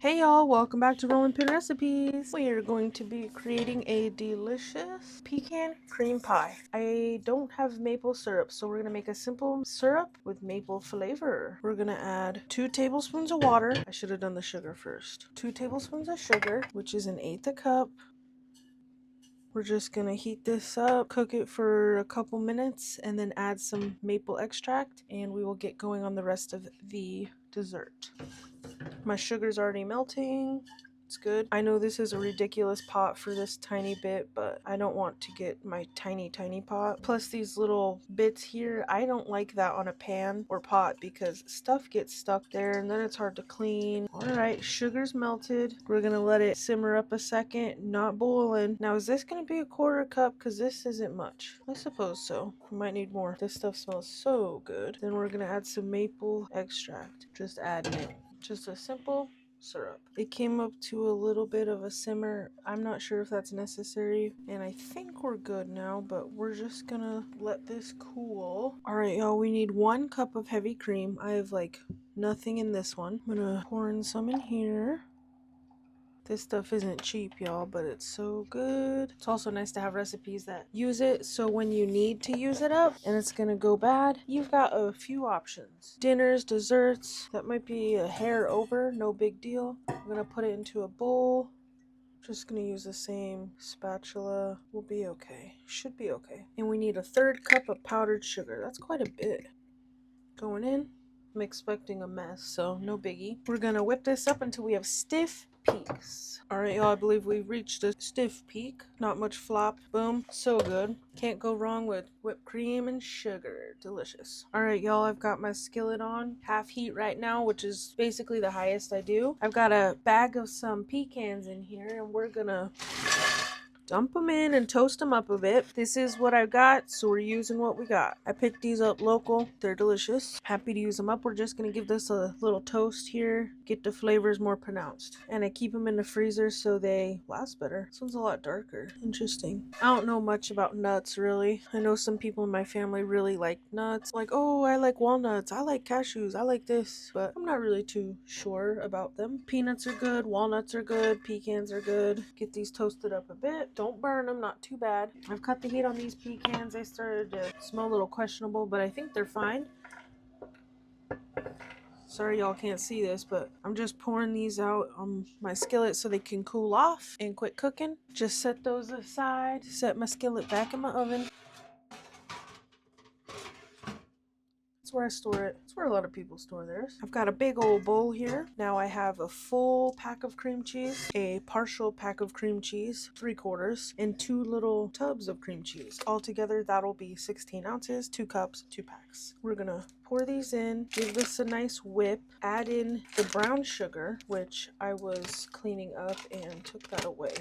Hey y'all, welcome back to Rolling Pin Recipes. We are going to be creating a delicious pecan cream pie. I don't have maple syrup, so we're going to make a simple syrup with maple flavor. We're going to add 2 tablespoons of water. I should have done the sugar first. 2 tablespoons of sugar, which is 1/8 a cup. We're just going to heat this up, cook it for a couple minutes, and then add some maple extract, and we will get going on the rest of the dessert. My sugar's already melting. It's good. I know this is a ridiculous pot for this tiny bit, but I don't want to get my tiny pot. Plus these little bits here, I don't like that on a pan or pot because stuff gets stuck there and then it's hard to clean. Alright, sugar's melted. We're gonna let it simmer up a second, not boiling. Now is this gonna be a 1/4 cup? Because this isn't much. I suppose so. We might need more. This stuff smells so good. Then we're gonna add some maple extract. Just adding it. Just a simple syrup. It came up to a little bit of a simmer. I'm not sure if that's necessary, and I think we're good now, but we're just gonna let this cool. Alright y'all, we need 1 cup of heavy cream. I have like nothing in this one. I'm gonna pour in some in here. This stuff isn't cheap, y'all, but it's so good. It's also nice to have recipes that use it, so when you need to use it up and it's gonna go bad, you've got a few options. Dinners, desserts, that might be a hair over, no big deal. I'm gonna put it into a bowl. Just gonna use the same spatula. We'll be okay. Should be okay. And we need a 1/3 cup of powdered sugar. That's quite a bit. Going in. I'm expecting a mess, so no biggie. We're gonna whip this up until we have stiff peaks. Alright y'all, I believe we've reached a stiff peak. Not much flop. Boom. So good. Can't go wrong with whipped cream and sugar. Delicious. Alright y'all, I've got my skillet on half heat right now, which is basically the highest I do. I've got a bag of some pecans in here and we're gonna dump them in and toast them up a bit. This is what I got, so we're using what we got. I picked these up local. They're delicious. Happy to use them up. We're just going to give this a little toast here. Get the flavors more pronounced. And I keep them in the freezer so they last better. This one's a lot darker. Interesting. I don't know much about nuts, really. I know some people in my family really like nuts. Like, oh, I like walnuts. I like cashews. I like this. But I'm not really too sure about them. Peanuts are good. Walnuts are good. Pecans are good. Get these toasted up a bit. Don't burn them, not too bad. I've cut the heat on these pecans. They started to smell a little questionable, but I think they're fine. Sorry y'all can't see this, but I'm just pouring these out on my skillet so they can cool off and quit cooking. Just set those aside, set my skillet back in my oven. That's where I store it. That's where a lot of people store theirs. I've got a big old bowl here. Now I have a full pack of cream cheese, a partial pack of cream cheese, 3/4, and 2 little tubs of cream cheese. Altogether, that'll be 16 ounces, 2 cups, 2 packs. We're gonna pour these in, give this a nice whip, add in the brown sugar, which I was cleaning up and took that away.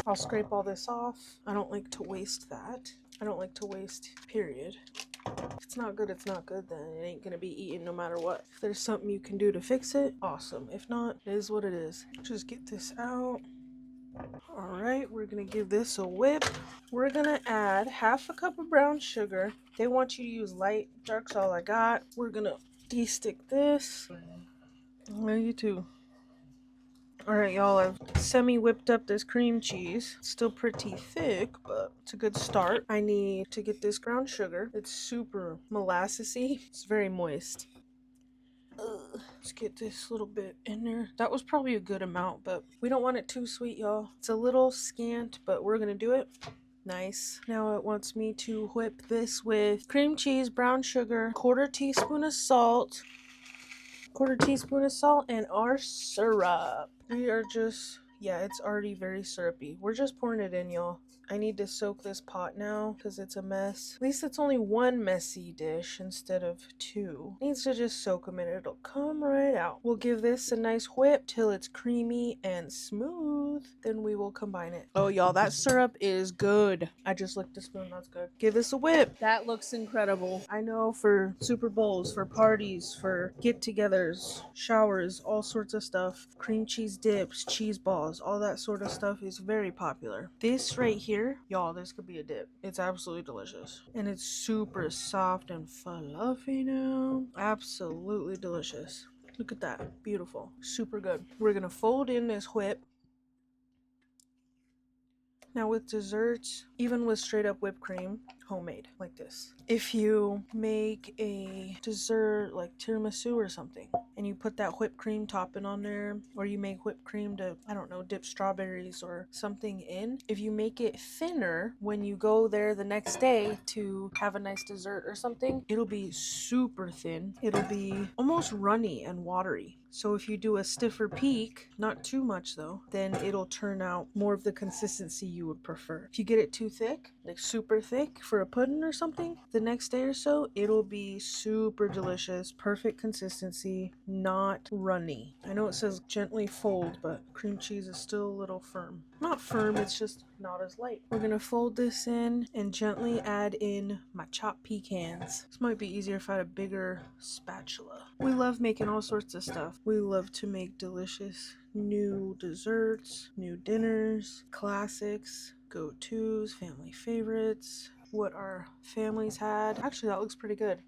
I'll scrape all this off. I don't like to waste that. I don't like to waste, period. If it's not good, it's not good, then it ain't gonna be eaten no matter what. If there's something you can do to fix it, awesome. If not, it is what it is. Just get this out. Alright, we're gonna give this a whip. We're gonna add 1/2 cup of brown sugar. They want you to use light. Dark's all I got. We're gonna de-stick this. You too. Alright y'all, I've semi-whipped up this cream cheese. It's still pretty thick, but it's a good start. I need to get this brown sugar. It's super molassesy. It's very moist. Let's get this little bit in there. That was probably a good amount, but we don't want it too sweet, y'all. It's a little scant, but we're gonna do it. Nice. Now it wants me to whip this with cream cheese, brown sugar, 1/4 teaspoon of salt, 1/4 teaspoon of salt, and our syrup. We are just, yeah, it's already very syrupy. We're just pouring it in, y'all. I need to soak this pot now because it's a mess. At least it's only 1 messy dish instead of 2. It needs to just soak a minute. It'll come right out. We'll give this a nice whip till it's creamy and smooth. Then we will combine it. Oh, y'all, that syrup is good. I just licked the spoon. That's good. Give this a whip. That looks incredible. I know for Super Bowls, for parties, for get-togethers, showers, all sorts of stuff. Cream cheese dips, cheese balls, all that sort of stuff is very popular. This right here, y'all, this could be a dip. It's absolutely delicious. And it's super soft and fluffy now. Absolutely delicious. Look at that. Beautiful. Super good. We're gonna fold in this whip. Now with desserts, even with straight up whipped cream, homemade, like this. If you make a dessert like tiramisu or something, and you put that whipped cream topping on there, or you make whipped cream to, I don't know, dip strawberries or something in, if you make it thinner when you go there the next day to have a nice dessert or something, it'll be super thin. It'll be almost runny and watery. So if you do a stiffer peak, not too much though, then it'll turn out more of the consistency you would prefer. If you get it too thick, like super thick for a pudding or something, the next day or so, it'll be super delicious, perfect consistency, not runny. I know it says gently fold, but cream cheese is still a little firm. Not firm, it's just not as light. We're gonna fold this in and gently add in my chopped pecans. This might be easier if I had a bigger spatula. We love making all sorts of stuff. We love to make delicious new desserts, new dinners, classics, go-tos, family favorites, what our families had. Actually, that looks pretty good.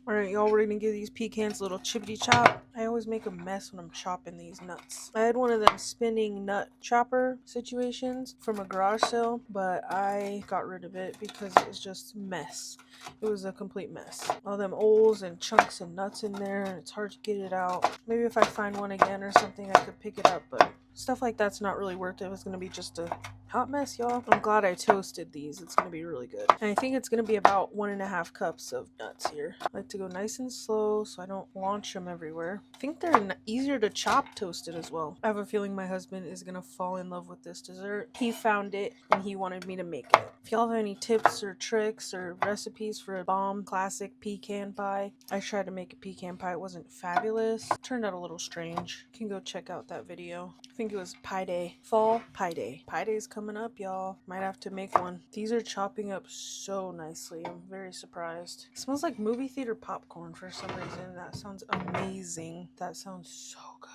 Alright, y'all, we're gonna give these pecans a little chippity chop. I always make a mess when I'm chopping these nuts. I had one of them spinning nut chopper situations from a garage sale, but I got rid of it because it was just mess. It was a complete mess. All them oils and chunks and nuts in there, and it's hard to get it out. Maybe if I find one again or something, I could pick it up, but stuff like that's not really worth it. It's gonna be just a hot mess, y'all. I'm glad I toasted these. It's gonna be really good. And I think it's gonna be about 1.5 cups of nuts here. I like to go nice and slow so I don't launch them everywhere. I think they're easier to chop toasted as well. I have a feeling my husband is gonna fall in love with this dessert. He found it and he wanted me to make it. If y'all have any tips or tricks or recipes for a bomb classic pecan pie, I tried to make a pecan pie. It wasn't fabulous. It turned out a little strange. You can go check out that video. I think it was Pie Day. Fall Pie Day. Pie Day's coming up, y'all. Might have to make one. These are chopping up so nicely. I'm very surprised. It smells like movie theater popcorn for some reason. That sounds amazing. That sounds so good.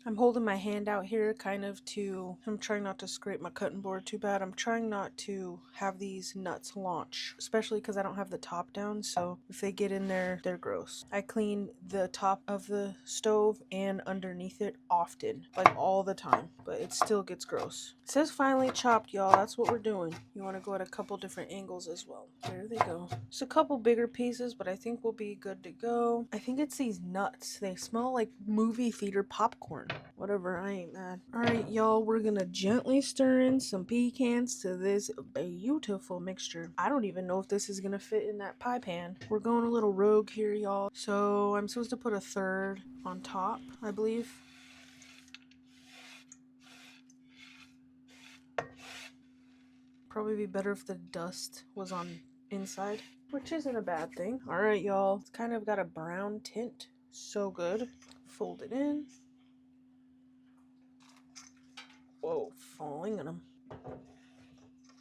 I'm holding my hand out here kind of I'm trying not to scrape my cutting board too bad. I'm trying not to have these nuts launch, especially because I don't have the top down, so if they get in there, they're gross. I clean the top of the stove and underneath it often, like all the time, but it still gets gross. It says finely chopped, y'all. That's what we're doing. You want to go at a couple different angles as well. There they go. It's a couple bigger pieces, but I think we'll be good to go. I think it's these nuts. They smell like movie theater popcorn. Whatever, I ain't mad. Alright, y'all, we're gonna gently stir in some pecans to this beautiful mixture. I don't even know if this is gonna fit in that pie pan. We're going a little rogue here, y'all. So I'm supposed to put 1/3 on top, I believe. Probably be better if the dust was on inside, which isn't a bad thing. Alright, y'all, it's kind of got a brown tint. So good. Fold it in. Whoa, falling in them.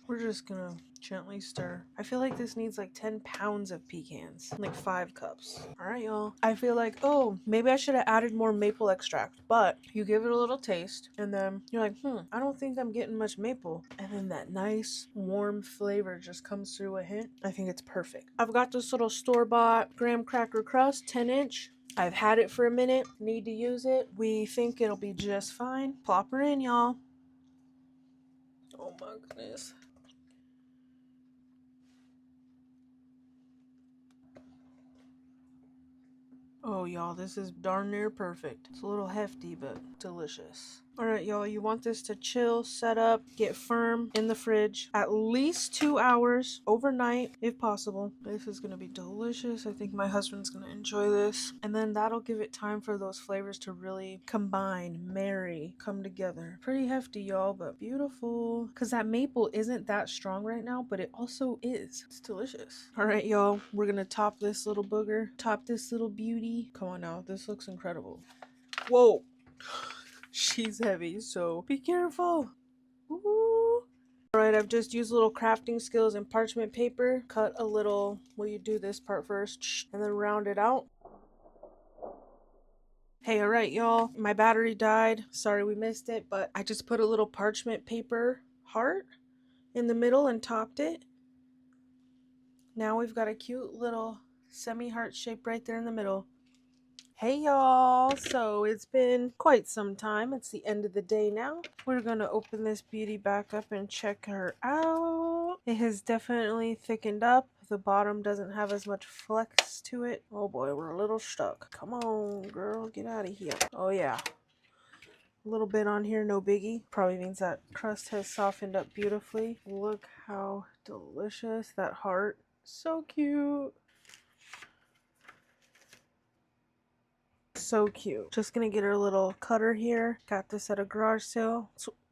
We're just gonna gently stir. I feel like this needs like 10 pounds of pecans, like 5 cups. All right, y'all. I feel like, oh, maybe I should have added more maple extract, but you give it a little taste and then you're like, I don't think I'm getting much maple. And then that nice warm flavor just comes through a hint. I think it's perfect. I've got this little store-bought graham cracker crust, 10-inch. I've had it for a minute, need to use it. We think it'll be just fine. Plop her in, y'all. Oh my goodness. Oh, y'all, this is darn near perfect. It's a little hefty, but delicious. Alright, y'all, you want this to chill, set up, get firm in the fridge. At least 2 hours, overnight, if possible. This is gonna be delicious. I think my husband's gonna enjoy this. And then that'll give it time for those flavors to really combine, marry, come together. Pretty hefty, y'all, but beautiful. Because that maple isn't that strong right now, but it also is. It's delicious. Alright, y'all, we're gonna top this little booger, top this little beauty. Come on now, this looks incredible. Whoa! She's heavy, so be careful. Ooh. Alright, I've just used little crafting skills and parchment paper. Cut a little, well, you do this part first, and then round it out. Hey, alright, y'all. My battery died. Sorry we missed it, but I just put a little parchment paper heart in the middle and topped it. Now we've got a cute little semi-heart shape right there in the middle. Hey y'all, so it's been quite some time. It's the end of the day now. We're gonna open this beauty back up and check her out. It has definitely thickened up. The bottom doesn't have as much flex to it. Oh boy, we're a little stuck. Come on, girl, get out of here. Oh yeah, a little bit on here, no biggie. Probably means that crust has softened up beautifully. Look how delicious. That heart, so cute. So cute. Just gonna get her little cutter here. Got this at a garage sale.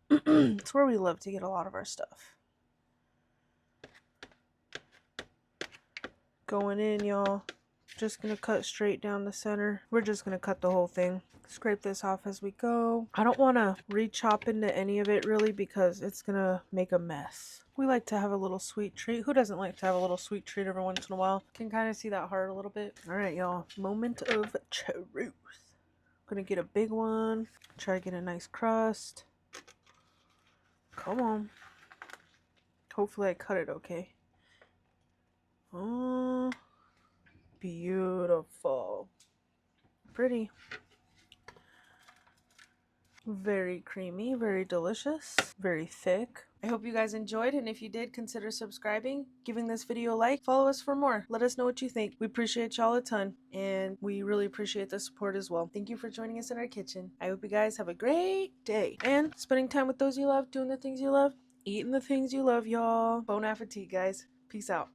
It's where we love to get a lot of our stuff. Going in, y'all. Just gonna cut straight down the center. We're just gonna cut the whole thing. Scrape this off as we go. I don't want to re-chop into any of it really because it's gonna make a mess. We like to have a little sweet treat. Who doesn't like to have a little sweet treat every once in a while? Can kind of see that heart a little bit. All right, y'all. Moment of truth. Gonna get a big one. Try to get a nice crust. Come on. Hopefully I cut it okay. Oh, beautiful. Pretty. Very creamy, very delicious, very thick. I hope you guys enjoyed, and if you did, consider subscribing, giving this video a like, follow us for more. Let us know what you think. We appreciate y'all a ton, and we really appreciate the support as well. Thank you for joining us in our kitchen. I hope you guys have a great day, and spending time with those you love, doing the things you love, eating the things you love, y'all. Bon appetit, guys. Peace out.